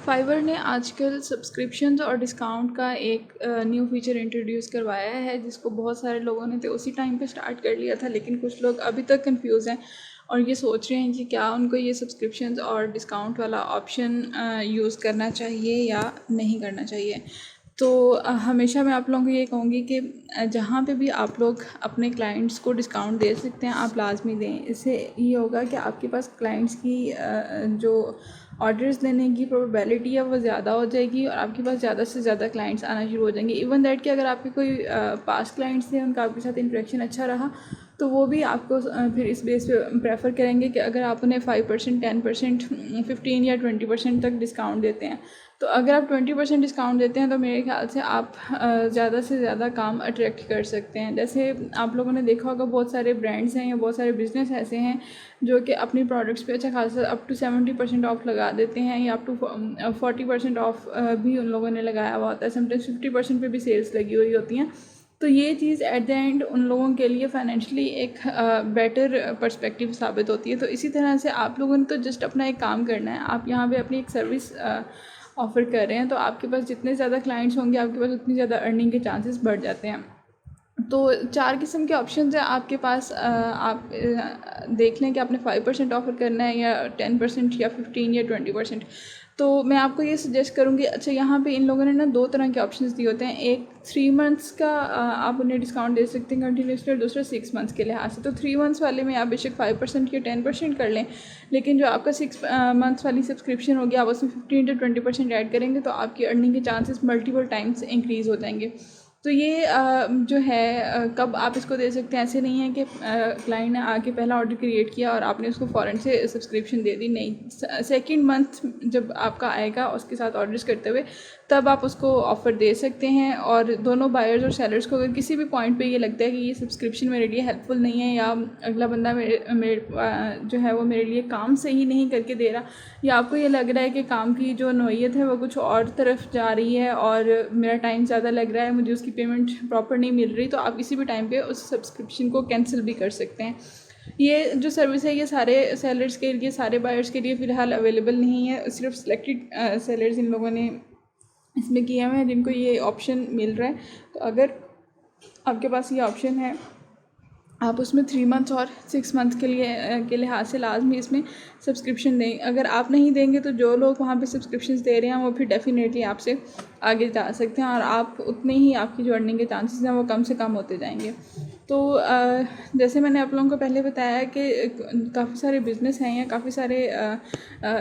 Fibre ने आजकल subscriptions और डिस्काउंट का एक न्यू फीचर इंट्रोड्यूस करवाया है, जिसको बहुत सारे लोगों ने तो उसी टाइम पे स्टार्ट कर लिया था, लेकिन कुछ लोग अभी तक कंफ्यूज हैं और ये सोच रहे हैं कि क्या उनको ये सब्सक्रिप्शंस और डिस्काउंट वाला ऑप्शन यूज़ करना चाहिए या नहीं करना चाहिए। तो हमेशा मैं आप लोगों को ये कहूँगी कि जहाँ पे भी आप लोग अपने क्लाइंट्स को डिस्काउंट दे सकते हैं, आप लाजमी दें। इससे ये होगा कि आपके पास क्लाइंट्स की जो ऑर्डर्स देने की प्रोबेबिलिटी है वो ज़्यादा हो जाएगी और आपके पास ज़्यादा से ज़्यादा क्लाइंट्स आना शुरू हो जाएंगे। इवन दैट कि अगर आपके कोई पास क्लाइंट्स थे, उनका आपके साथ इंटरेक्शन अच्छा रहा, तो वो भी आपको फिर इस बेस पे प्रेफर करेंगे कि अगर आप उन्हें 5%, 10%, 15 या 20% तक डिस्काउंट देते हैं, तो अगर आप 20% डिस्काउंट देते हैं तो मेरे ख्याल से आप ज़्यादा से ज़्यादा काम अट्रैक्ट कर सकते हैं। जैसे आप लोगों ने देखा होगा, बहुत सारे ब्रांड्स हैं या बहुत सारे बिजनेस ऐसे हैं जो कि अपनी प्रोडक्ट्स पे अच्छा खासा अप टू 70% ऑफ लगा देते हैं, या अप टू 40% ऑफ भी उन लोगों ने लगाया हुआ होता है। समटाइम्स 50% पे भी सेल्स लगी हुई होती हैं। तो ये चीज़ एट द एंड उन लोगों के लिए फाइनेंशियली एक बेटर पर्सपेक्टिव साबित होती है। तो इसी तरह से आप लोगों ने तो जस्ट अपना एक काम करना है। आप यहाँ पे अपनी एक सर्विस ऑफ़र कर रहे हैं, तो आपके पास जितने ज़्यादा क्लाइंट्स होंगे, आपके पास उतनी ज़्यादा अर्निंग के चांसेस बढ़ जाते हैं। तो 4 किस्म के ऑप्शंस हैं आपके पास। आप देख लें कि आपने 5% ऑफ़र करना है या 10% या 15 या 20%। तो मैं आपको ये सजेस्ट करूँगी, अच्छा यहाँ पे इन लोगों ने ना 2 तरह के ऑप्शंस दिए होते हैं। एक 3 मंथ्स का आप उन्हें डिस्काउंट दे सकते हैं कंटिन्यूसली, और दूसरा 6 मंथ्स के लिहाज से। तो 3 मंथ्स वाले में आप बेशक 5% या 10% कर लें, लेकिन जो आपका 6 मंथ्स वाली सब्सक्रिप्शन होगी, आप उसमें 15 to 20% ऐड करेंगे तो आपकी अर्निंग के चांसेस मल्टीपल टाइम्स इंक्रीज़ हो जाएंगे। तो ये जो है कब आप इसको दे सकते हैं, ऐसे नहीं है कि क्लाइंट ने आके पहला ऑर्डर क्रिएट किया और आपने उसको फ़ौरन से सब्सक्रिप्शन दे दी। नहीं, सेकंड मंथ जब आपका आएगा उसके साथ ऑर्डर्स करते हुए, तब आप उसको ऑफ़र दे सकते हैं। और दोनों बायर्स और सेलर्स को अगर किसी भी पॉइंट पे ये लगता है कि ये सब्सक्रिप्शन मेरे लिए हेल्पफुल नहीं है, या अगला बंदा मेरे जो है वो मेरे लिए काम सही नहीं करके दे रहा, या आपको ये लग रहा है कि काम की जो नौइयत है वो कुछ और तरफ जा रही है और मेरा टाइम ज़्यादा लग रहा है, मुझे उसकी पेमेंट प्रॉपर नहीं मिल रही, तो आप किसी भी टाइम पे उस सब्सक्रिप्शन को कैंसिल भी कर सकते हैं। ये जो सर्विस है ये सारे सेलर्स के लिए, सारे बायर्स के लिए फ़िलहाल अवेलेबल नहीं है। सिर्फ सिलेक्टेड सेलर्स इन लोगों ने इसमें किए हुए हैं जिनको ये ऑप्शन मिल रहा है। तो अगर आपके पास ये ऑप्शन है, आप उसमें 3 मंथ्स और 6 मंथ्स के लिहाज से लाजमी इसमें सब्सक्रिप्शन दें। अगर आप नहीं देंगे तो जो लोग वहाँ पे सब्सक्रिप्शंस दे रहे हैं वो फिर डेफिनेटली आपसे आगे जा सकते हैं, और आप उतने ही आपकी जो अर्निंग के चांसेस हैं वो कम से कम होते जाएंगे। तो जैसे मैंने आप लोगों को पहले बताया कि काफ़ी सारे बिज़नेस हैं या काफ़ी सारे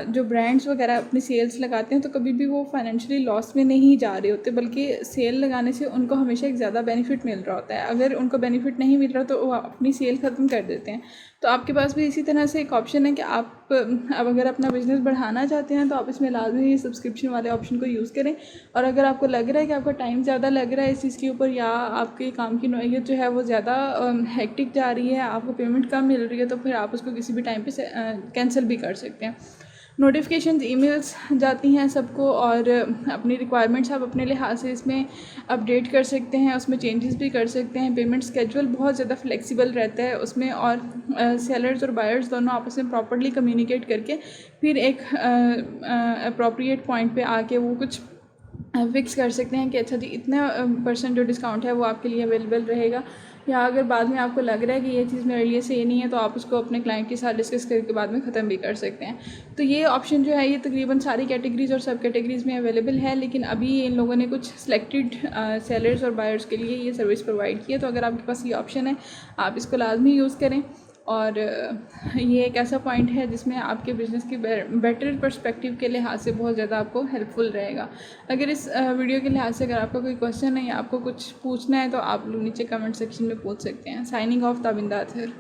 जो ब्रांड्स वगैरह अपनी सेल्स लगाते हैं, तो कभी भी वो फाइनेंशियली लॉस में नहीं जा रहे होते, बल्कि सेल लगाने से उनको हमेशा एक ज़्यादा बेनिफिट मिल रहा होता है। अगर उनको बेनिफिट नहीं मिल रहा तो वो अपनी सेल ख़त्म कर देते हैं। तो आपके पास भी इसी तरह से एक ऑप्शन है कि आप अब अगर अपना बिज़नेस बढ़ाना चाहते हैं तो आप इसमें लाजमी सब्सक्रिप्शन वाले ऑप्शन को यूज़ करें। और अगर आपको लग रहा है कि आपका टाइम ज़्यादा लग रहा है इस चीज़ के ऊपर, या आपके काम की नौइयत जो है वो ज़्यादा हेक्टिक जा रही है, आपको पेमेंट कम मिल रही है, तो फिर आप उसको किसी भी टाइम पे कैंसिल भी कर सकते हैं। नोटिफिकेशंस ईमेल्स जाती हैं सबको, और अपनी रिक्वायरमेंट्स आप अपने लिहाज से इसमें अपडेट कर सकते हैं, उसमें चेंजेस भी कर सकते हैं। पेमेंट स्केड्यूल बहुत ज़्यादा फ्लेक्सिबल रहता है उसमें, और सेलर्स और बायर्स दोनों आपस में प्रॉपर्ली कम्युनिकेट करके फिर एक अप्रोप्रिएट पॉइंट पे आके वो कुछ फिक्स कर सकते हैं कि अच्छा जी इतना % जो डिस्काउंट है वो आपके लिए अवेलेबल रहेगा। या अगर बाद में आपको लग रहा है कि ये चीज़ मेरे लिए सही नहीं है, तो आप उसको अपने क्लाइंट के साथ डिस्कस करके बाद में ख़त्म भी कर सकते हैं। तो ये ऑप्शन जो है ये तकरीबन सारी कैटेगरीज़ और सब कैटेगरीज़ में अवेलेबल है, लेकिन अभी इन लोगों ने कुछ सिलेक्टेड सेलर्स और बायर्स के लिए ये सर्विस प्रोवाइड की है। तो अगर आपके पास ये ऑप्शन है, आप इसको लाजमी यूज़ करें। और ये एक ऐसा पॉइंट है जिसमें आपके बिज़नेस की बेटर पर्सपेक्टिव के लिहाज से बहुत ज़्यादा आपको हेल्पफुल रहेगा। अगर इस वीडियो के लिहाज से अगर आपका कोई क्वेश्चन है या आपको कुछ पूछना है तो आप लोग नीचे कमेंट सेक्शन में पूछ सकते हैं। Signing off Tabinda Athar.